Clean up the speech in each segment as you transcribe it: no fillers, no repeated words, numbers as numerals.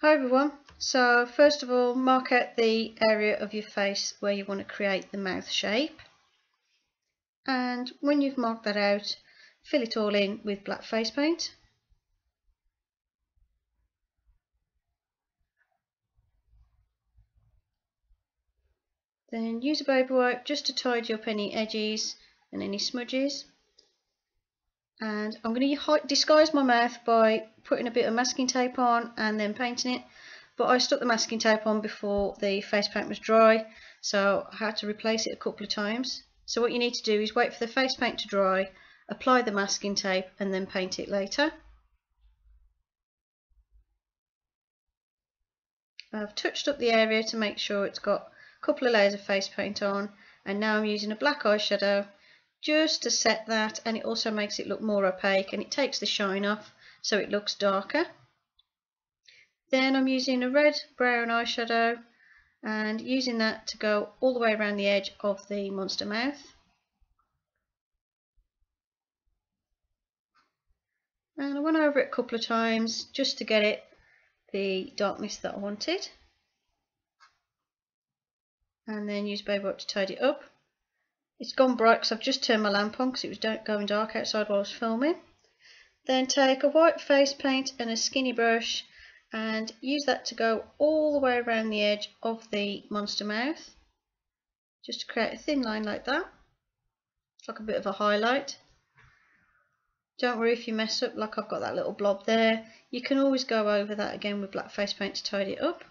Hi everyone. So first of all, mark out the area of your face where you want to create the mouth shape, and when you've marked that out, fill it all in with black face paint. Then use a baby wipe just to tidy up any edges and any smudges. And I'm going to disguise my mouth by putting a bit of masking tape on and then painting it, but I stuck the masking tape on before the face paint was dry, so I had to replace it a couple of times. So what you need to do is wait for the face paint to dry, apply the masking tape and then paint it later. I've touched up the area to make sure it's got a couple of layers of face paint on, and now I'm using a black eyeshadow just to set that, and it also makes it look more opaque and it takes the shine off so it looks darker. Then I'm using a red brown eyeshadow and using that to go all the way around the edge of the monster mouth. And I went over it a couple of times just to get it the darkness that I wanted. And then use baby wipe to tidy it up. It's gone bright because I've just turned my lamp on because it was going dark outside while I was filming. Then take a white face paint and a skinny brush and use that to go all the way around the edge of the monster mouth, just to create a thin line like that. It's like a bit of a highlight. Don't worry if you mess up, like I've got that little blob there. You can always go over that again with black face paint to tidy it up.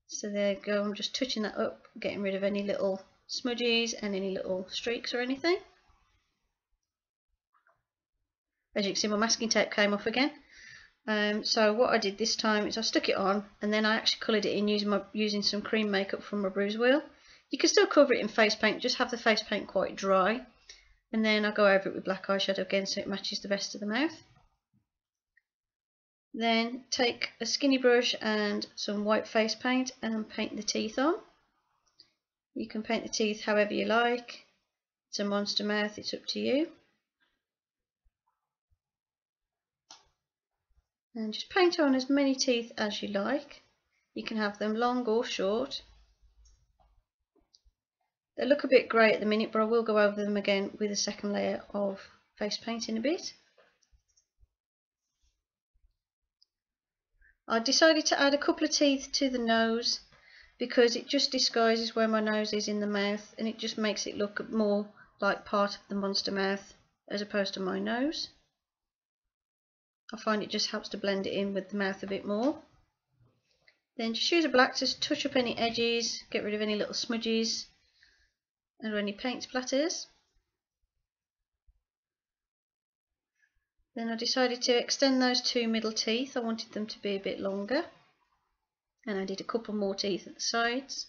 So there you go, I'm just touching that up, getting rid of any little smudges and any little streaks or anything. As you can see, my masking tape came off again. So what I did this time is I stuck it on and then I actually coloured it in using some cream makeup from my Bruise Wheel. You can still cover it in face paint, just have the face paint quite dry, and then I go over it with black eyeshadow again so it matches the rest of the mouth. Then take a skinny brush and some white face paint and paint the teeth on. You can paint the teeth however you like. It's a monster mouth, it's up to you. And just paint on as many teeth as you like. You can have them long or short. They look a bit grey at the minute, but I will go over them again with a second layer of face paint in a bit. I decided to add a couple of teeth to the nose because it just disguises where my nose is in the mouth, and it just makes it look more like part of the monster mouth as opposed to my nose. I find it just helps to blend it in with the mouth a bit more. Then just use a black to touch up any edges, get rid of any little smudges and any paint splatters. Then I decided to extend those two middle teeth. I wanted them to be a bit longer, and I did a couple more teeth at the sides.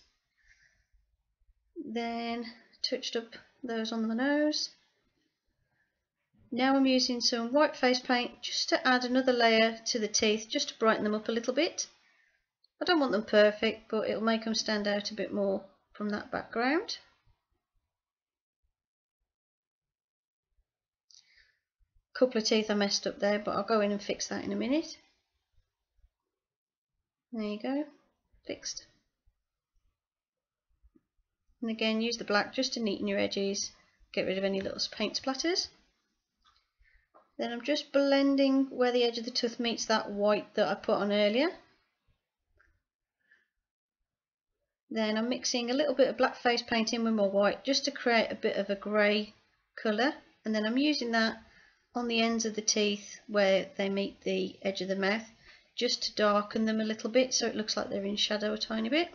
Then touched up those on the nose. Now I'm using some white face paint just to add another layer to the teeth, just to brighten them up a little bit. I don't want them perfect, but it'll make them stand out a bit more from that background. Couple of teeth I messed up there, but I'll go in and fix that in a minute. There you go, fixed. And again, use the black just to neaten your edges, get rid of any little paint splatters. Then I'm just blending where the edge of the tooth meets that white that I put on earlier. Then I'm mixing a little bit of black face paint in with my white just to create a bit of a grey colour, and then I'm using that on the ends of the teeth where they meet the edge of the mouth, just to darken them a little bit so it looks like they're in shadow a tiny bit.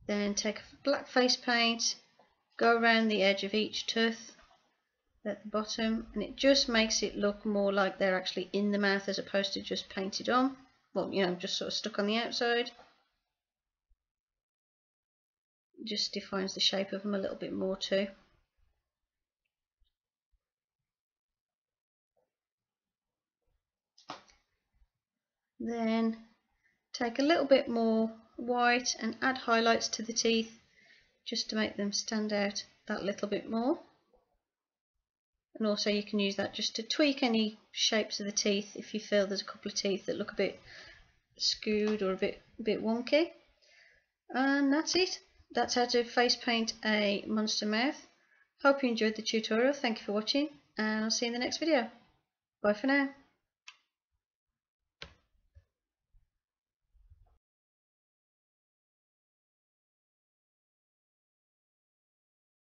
Then take a black face paint, go around the edge of each tooth at the bottom, and it just makes it look more like they're actually in the mouth as opposed to just painted on. Well, you know, just sort of stuck on the outside. Just defines the shape of them a little bit more too. Then take a little bit more white and add highlights to the teeth just to make them stand out that little bit more. and also you can use that just to tweak any shapes of the teeth if you feel there's a couple of teeth that look a bit skewed or a bit wonky. And that's it. That's how to face paint a monster mouth. Hope you enjoyed the tutorial. Thank you for watching, and I'll see you in the next video. Bye for now.